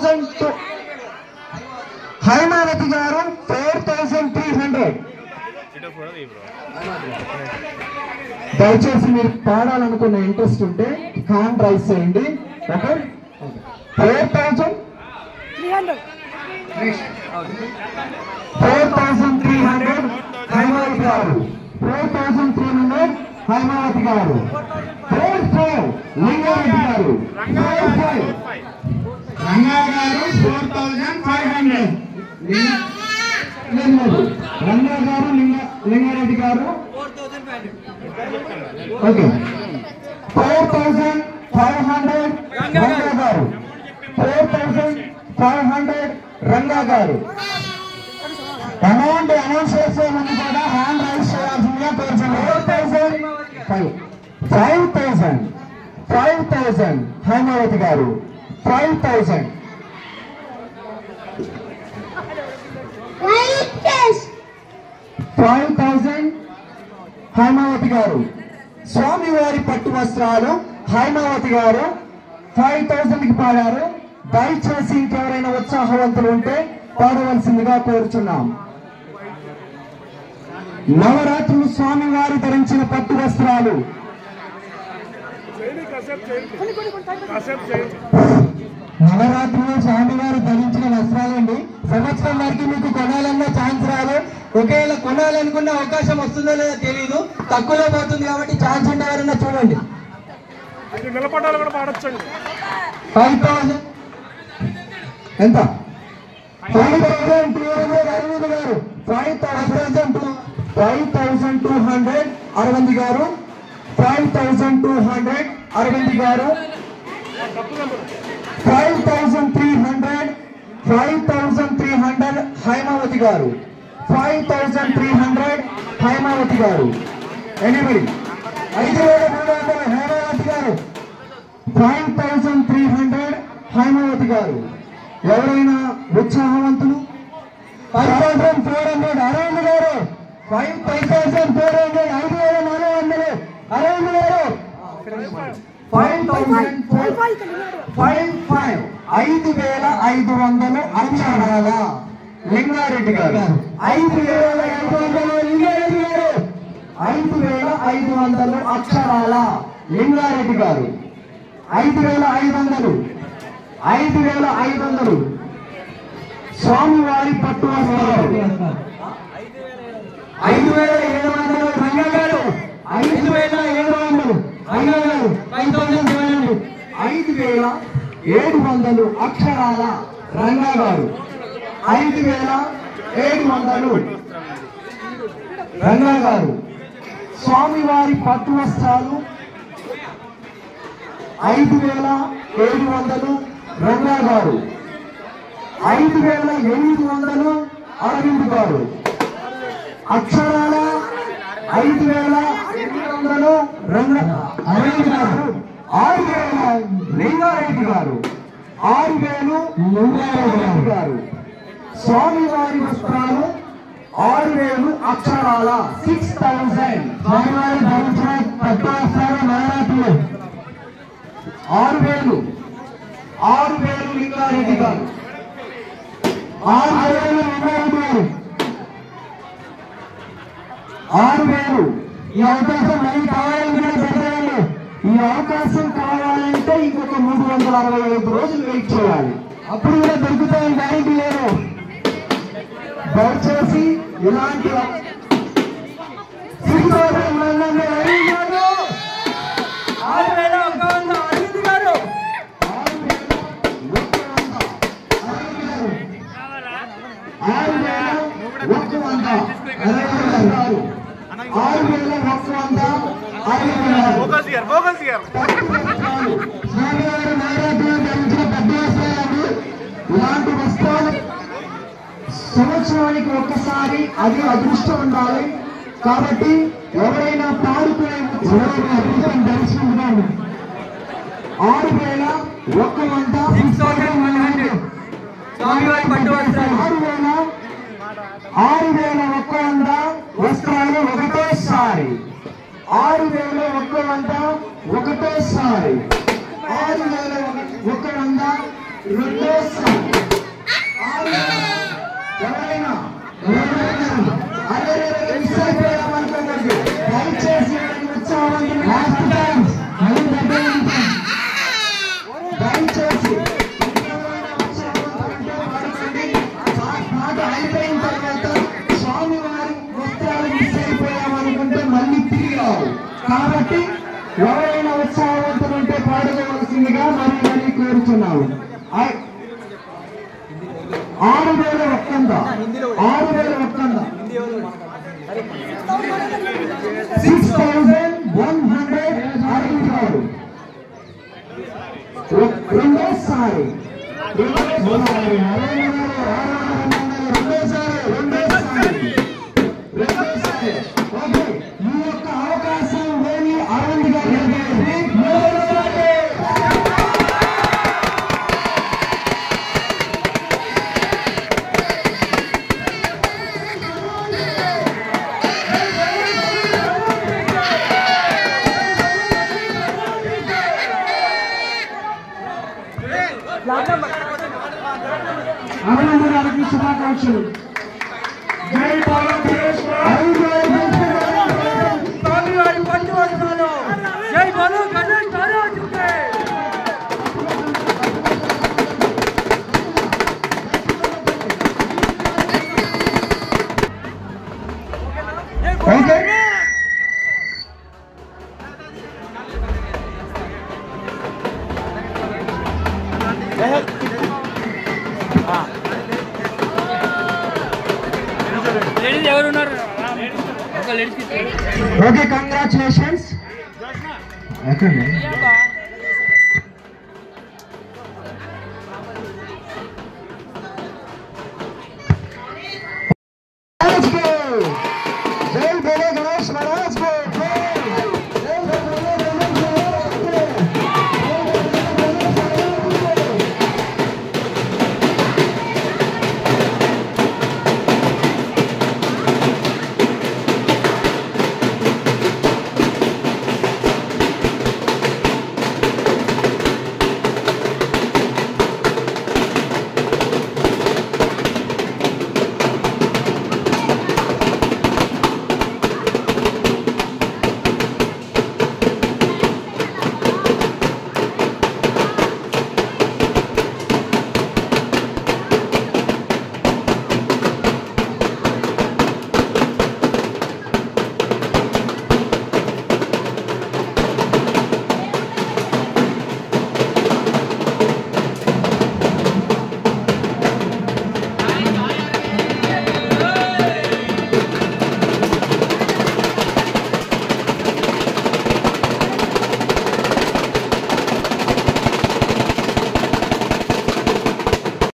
4,000 హైమావతి గారు 4,300. దయచేసి మీరు పాడాలనుకున్న ఇంట్రెస్ట్ ఉంటే హ్యాండ్ రైజ్ చేయండి. ఓకే, 4,300 హైమావతి గారు, 4,300 హైమావతి గారు, 4,500 లింగారెడ్డి గారు, 4,500 రంగా గారు, 4,500 రంగా గారు, లింగారెడ్డి గారు. ఓకే, 4,500 రంగా గారు, 4,500 రంగా గారు. అమౌంట్ అనౌన్స్ చేసే ముందు కూడా హ్యాండ్ రైజ్ చేయాల్సిందిగా కోరుచున్నాను. 5,000 హైమావతి గారు, 5,000 హైమావతి గారు. స్వామివారి పట్టు వస్త్రాలు హైమావతి గారు 5,000కి పాడారు. దయచేసి ఇంకెవరైనా ఉత్సాహవంతులు ఉంటే పాడవలసిందిగా కోరుచున్నాం. నవరాత్రులు స్వామివారు ధరించిన పట్టు వస్త్రాలు, నవరాత్రులు స్వామివారు ధరించిన వస్త్రాలండి. సంవత్సరం వరకు మీకు కొనాలన్నా ఛాన్స్ రాదు. ఒకవేళ కొనాలనుకున్న అవకాశం వస్తుందో లేదో తెలియదు, తక్కువలో పోతుంది కాబట్టి ఛాన్స్ ఉంటే ఎవరన్నా చూడండి. 5,000 ఎంత? 5,200 అరవింద్ గారు, 5,200 అరవింద్ గారు, 5,200 అరవింద్ గారు, 5,300 హైమావతి గారు, 5,300 హైమావతి గారు. ఎనిమిది 5,300 హైమావతి గారు, 5,300 హైమావతి గారు. ఎవరైనా ఉత్సాహవంతులు? 5,400 అరవింద్ గారు, 5,400 5,400 అరవింద్ గారు, 5,500 అక్షరాల లింగారెడ్డి గారు, 5,500 లింగారెడ్డి గారు, 5,500 అక్షరాల లింగారెడ్డి గారు, 5,500 స్వామివారి పట్టు వస్త్రాలు, 5,700 రంగా గారు, 5,700 రంగా గారు, 5,700 అక్షరాల రంగా గారు, 5,700 రంగా గారు. స్వామివారి పట్టు వస్త్రాలు 5,700 రంగా గారు, 5,800 అరవింద్ గారు. అక్షరాల 5,800 అరవింద్ గారు, 6,000 లింగారెడ్డి గారు, 6,000 లింగారెడ్డి గారు. స్వామివారి వస్త్రాలు 6,000 అక్షరాల 6,000 స్వామివారి ధరించిన పట్టు వస్త్రాలు నవరాత్రులు 6,000 లింగారెడ్డి గారు, 6,000 లింగారెడ్డి గారు, 6,000. ఈ అవకాశం మళ్ళీ కావాలంటే పెట్టండి. ఈ అవకాశం కావాలంటే ఇంకొక 365 రోజులు వెయిట్ చేయాలి. అప్పుడు కూడా దొరుకుతాయని గ్యారెంటీ లేదు. దయచేసి ఇలాంటి 6,100 ఇలాంటి వస్త్రాలు సంవత్సరానికి ఒక్కసారి అది అదృష్టం ఉండాలి. కాబట్టి ఎవరైనా పాడుకునే అదృష్టం దర్శించుకోండి. 6,100 6,100 వస్త్రాలు ఒకటేసారి, 6,100 ఒకటేసారి, 6,100 రెండోసారి ఎవరైనా దయచేసి దయచేసి పాట అయిపోయిన తర్వాత స్వామివారి వస్త్రాలు మిస్ అయిపోయామనుకుంటే మళ్ళీ తిరిగి రావు. కాబట్టి ఎవరైనా ఉత్సాహవంతులుంటే పాడుకోవాల్సిందిగా మరీ కోరుతున్నాము. 6,000 ఒక్కంద 6,000 ఒక్కంద 6,100 అడుగుతారు. రెండోసారి ఓకే, ఈ యొక్క అవకాశం వేణి అరవింద్ గారు అరవింద్ గారికి శుభాకాంక్షలు. జై భారతదేశ్. జై బలో గణేష్ మహారాజుకే. Okay, okay, congratulations.